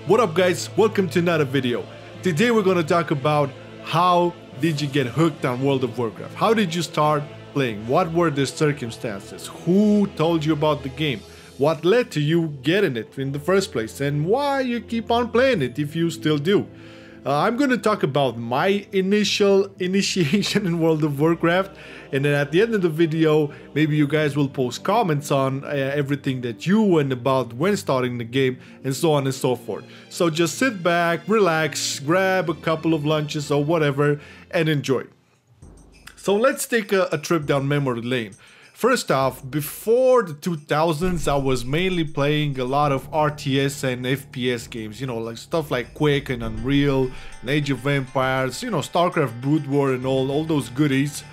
What up guys, welcome to another video. Today we're gonna talk about how did you get hooked on World of Warcraft? How did you start playing? What were the circumstances? Who told you about the game? What led to you getting it in the first place? And why you keep on playing it if you still do? I'm going to talk about my initial initiation in World of Warcraft, and then at the end of the video maybe you guys will post comments on everything that you went about when starting the game and so on and so forth. So just sit back, relax, grab a couple of lunches or whatever and enjoy. So let's take a trip down memory lane. First off, before the 2000s, I was mainly playing a lot of RTS and FPS games, you know, like stuff like Quake and Unreal, and Age of Empires, you know, StarCraft, Brood War and all those goodies.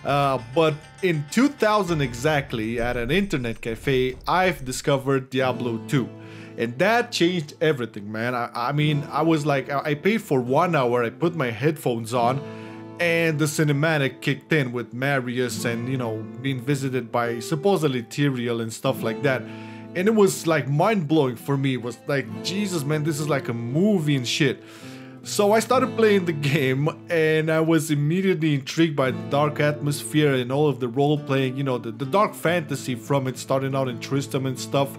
But in 2000 exactly, at an internet cafe, I've discovered Diablo 2. And that changed everything, man. I mean, I was like, I paid for 1 hour, I put my headphones on, and the cinematic kicked in with Marius and, you know, being visited by supposedly Tyrael and stuff like that. And it was like mind-blowing for me. It was like, Jesus man, this is like a movie and shit. So I started playing the game and I was immediately intrigued by the dark atmosphere and all of the role-playing, you know, the dark fantasy from it, starting out in Tristram and stuff.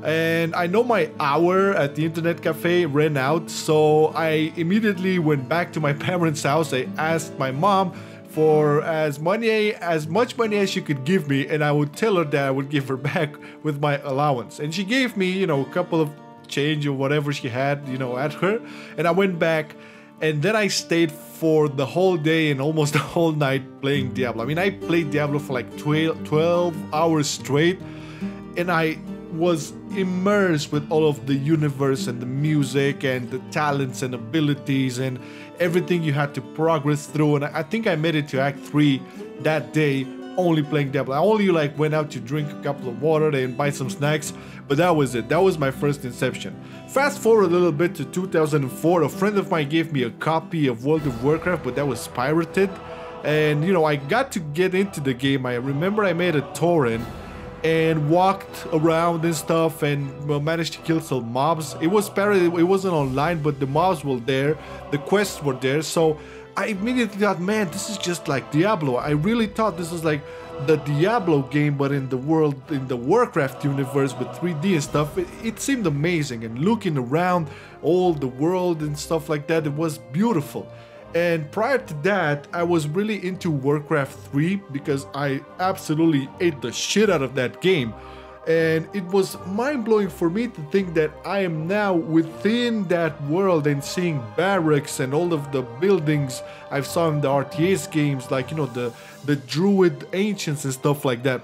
And I know my hour at the internet cafe ran out, so I immediately went back to my parents' house. I asked my mom for as much money as she could give me, and I would tell her that I would give her back with my allowance. And she gave me, you know, a couple of change or whatever she had, you know, at her. And I went back, and then I stayed for the whole day and almost the whole night playing Diablo. I mean, I played Diablo for like 12 hours straight, and I was immersed with all of the universe and the music and the talents and abilities and everything you had to progress through. And I think I made it to Act 3 that day only playing Diablo. I only like went out to drink a couple of water and buy some snacks, but that was it. That was my first inception. Fast forward a little bit to 2004, a friend of mine gave me a copy of World of Warcraft, but that was pirated. And you know, I got to get into the game. I remember I made a torrent and walked around and stuff and managed to kill some mobs. It was pirated, it wasn't online, but the mobs were there, the quests were there. So I immediately thought, man, this is just like Diablo. I really thought this was like the Diablo game, but in the world, in the Warcraft universe with 3D and stuff. It seemed amazing, and looking around all the world and stuff like that, it was beautiful. And prior to that, I was really into Warcraft 3 because I absolutely ate the shit out of that game. And it was mind-blowing for me to think that I am now within that world and seeing barracks and all of the buildings I've saw in the RTS games, like, you know, the Druid Ancients and stuff like that.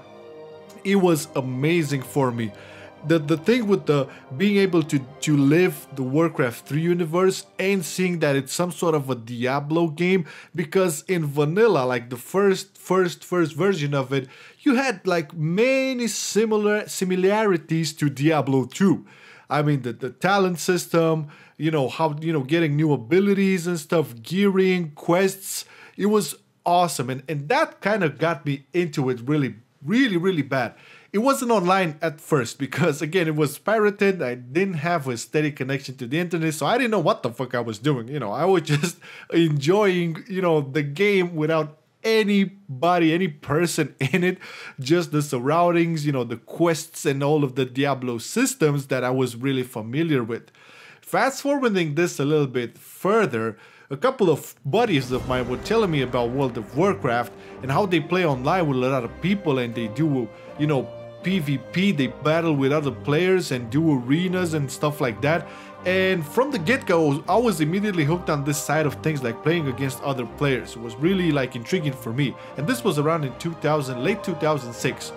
It was amazing for me. The thing with the being able to live the Warcraft 3 universe and seeing that it's some sort of a Diablo game, because in vanilla, like the first version of it, you had like many similarities to Diablo 2. I mean, the talent system, you know, how, you know, getting new abilities and stuff, gearing, quests, it was awesome. And that kind of got me into it really bad. It wasn't online at first because, again, it was pirated. I didn't have a steady connection to the internet, so I didn't know what the fuck I was doing. You know, I was just enjoying, you know, the game without anybody, any person in it, just the surroundings, you know, the quests and all of the Diablo systems that I was really familiar with. Fast forwarding this a little bit further, a couple of buddies of mine were telling me about World of Warcraft and how they play online with a lot of people, and they do, you know, PvP, they battle with other players and do arenas and stuff like that. And from the get-go, I was immediately hooked on this side of things, like playing against other players. It was really like intriguing for me. And this was around in 2000, late 2006.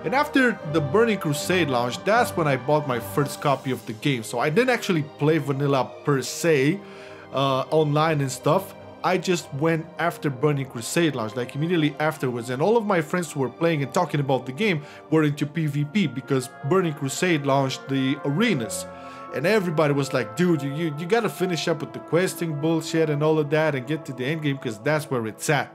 And after the Burning Crusade launch, that's when I bought my first copy of the game. So I didn't actually play vanilla per se, online and stuff. I just went after Burning Crusade launch, like immediately afterwards, and all of my friends who were playing and talking about the game were into PvP because Burning Crusade launched the arenas. And everybody was like, dude, you gotta finish up with the questing bullshit and all of that and get to the end game because that's where it's at.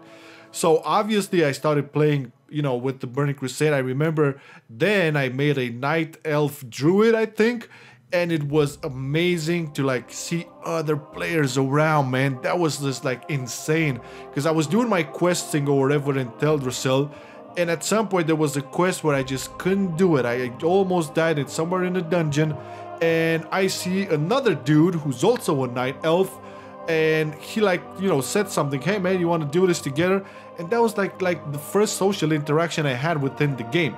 So obviously I started playing, you know, with the Burning Crusade. I remember then I made a Night Elf Druid, I think, and it was amazing to like see other players around, man. That was just like insane, because I was doing my questing or whatever in Teldrassil, and at some point there was a quest where I just couldn't do it. I almost died. It's somewhere in a dungeon, and I see another dude who's also a night elf, and he like, you know, said something, hey man, you want to do this together? And that was like the first social interaction I had within the game.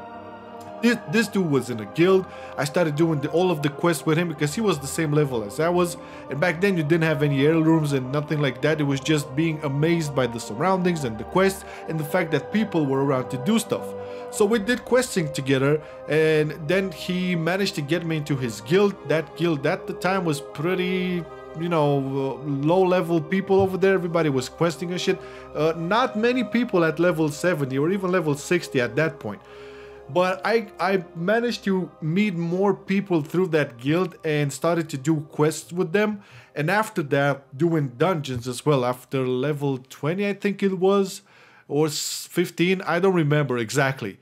This dude was in a guild. I started doing all of the quests with him because he was the same level as I was, and back then you didn't have any heirlooms and nothing like that. It was just being amazed by the surroundings and the quests and the fact that people were around to do stuff. So we did questing together, and then he managed to get me into his guild. That guild at the time was pretty, you know, low level people over there. Everybody was questing and shit. Not many people at level 70 or even level 60 at that point. But I managed to meet more people through that guild and started to do quests with them. And after that, doing dungeons as well. After level 20, I think it was, or 15, I don't remember exactly.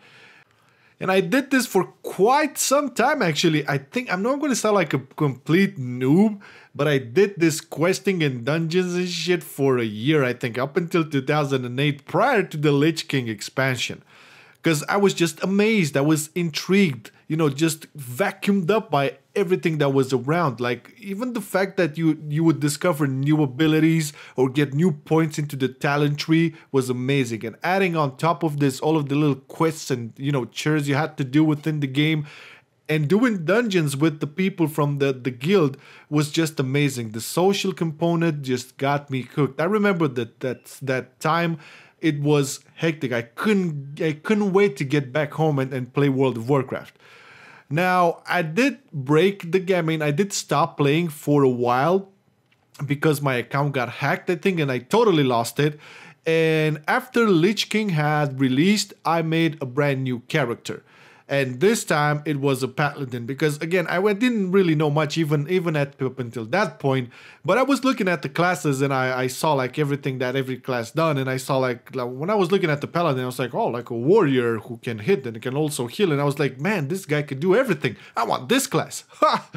And I did this for quite some time, actually. I think I'm not going to sound like a complete noob, but I did this questing in dungeons and shit for a year, I think, up until 2008, prior to the Lich King expansion. Because I was just amazed, I was intrigued, you know, just vacuumed up by everything that was around. Like, even the fact that you would discover new abilities or get new points into the talent tree was amazing. And adding on top of this, all of the little quests and, you know, chores you had to do within the game, and doing dungeons with the people from the guild was just amazing. The social component just got me hooked. I remember that time. It was hectic. I couldn't wait to get back home and play World of Warcraft. Now, I did break the game. I mean, I did stop playing for a while because my account got hacked, I think, and I totally lost it. And after Lich King had released, I made a brand new character. And this time it was a paladin, because again, I didn't really know much even up until that point. But I was looking at the classes, and I saw like everything that every class done, and I saw like when I was looking at the paladin, I was like, oh, like a warrior who can hit and can also heal, and I was like, man, this guy can do everything. I want this class. Ha!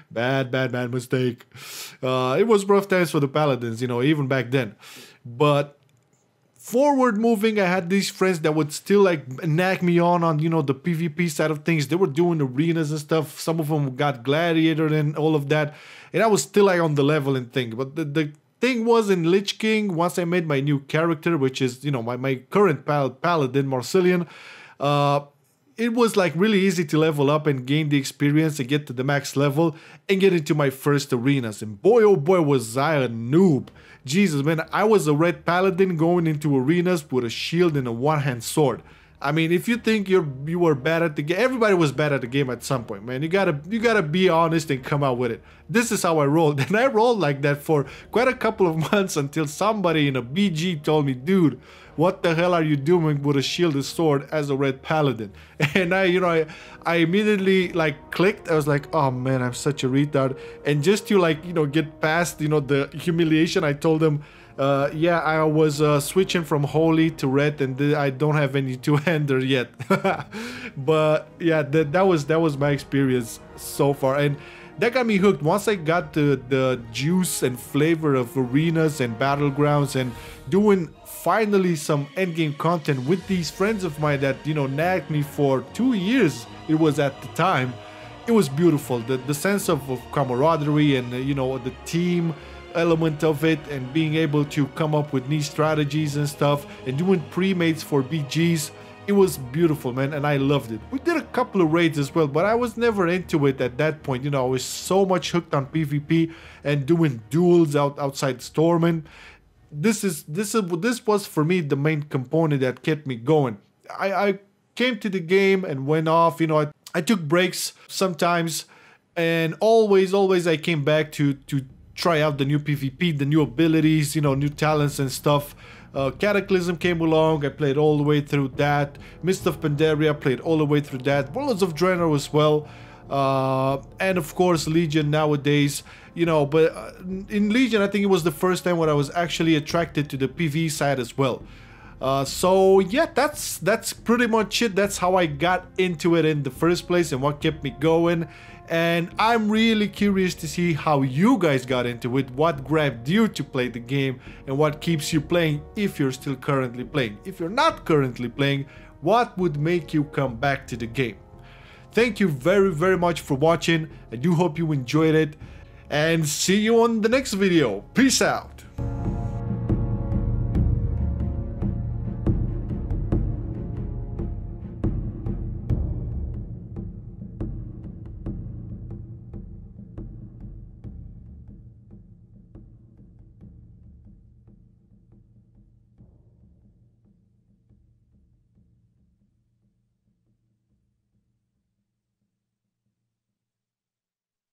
Bad mistake. It was rough times for the paladins, you know, even back then. But forward moving, I had these friends that would still like nag me on, you know, the PvP side of things. They were doing arenas and stuff. Some of them got gladiator and all of that, and I was still like on the level and thing. But the thing was, in Lich King, once I made my new character, which is, you know, my current paladin Marcelian, it was like really easy to level up and gain the experience and get to the max level and get into my first arenas. And boy, oh boy, was I a noob. Jesus, man, I was a red paladin going into arenas with a shield and a one-hand sword. I mean, if you think you were bad at the game, everybody was bad at the game at some point, man. You gotta be honest and come out with it. This is how I rolled, and I rolled like that for quite a couple of months until somebody in a BG told me, dude, what the hell are you doing with a shielded sword as a red paladin? And I immediately like clicked. I was like, oh man, I'm such a retard. And just to like, you know, get past, you know, the humiliation, I told them, yeah, I was switching from holy to red, and I don't have any two-hander yet. But yeah, that was my experience so far, and that got me hooked. Once I got the juice and flavor of arenas and battlegrounds and doing finally some endgame content with these friends of mine that, you know, nagged me for 2 years, it was at the time. It was beautiful. The sense of camaraderie and, you know, the team element of it, and being able to come up with new strategies and stuff, and doing pre-mates for BGs. It was beautiful, man, and I loved it. We did a couple of raids as well, but I was never into it at that point. You know, I was so much hooked on PvP and doing duels outside Stormwind. This was for me the main component that kept me going. I came to the game and went off. You know, I took breaks sometimes, and always I came back to try out the new PvP, the new abilities, you know, new talents and stuff. Cataclysm came along, I played all the way through that. Mist of Pandaria, played all the way through that. Warlords of Draenor as well. And of course Legion nowadays, you know, but in Legion I think it was the first time when I was actually attracted to the PvE side as well. So yeah, that's pretty much it. That's how I got into it in the first place and what kept me going. and I'm really curious to see how you guys got into it, what grabbed you to play the game, and what keeps you playing if you're still currently playing. If you're not currently playing, what would make you come back to the game? Thank you very much for watching. I do hope you enjoyed it, and see you on the next video. Peace out.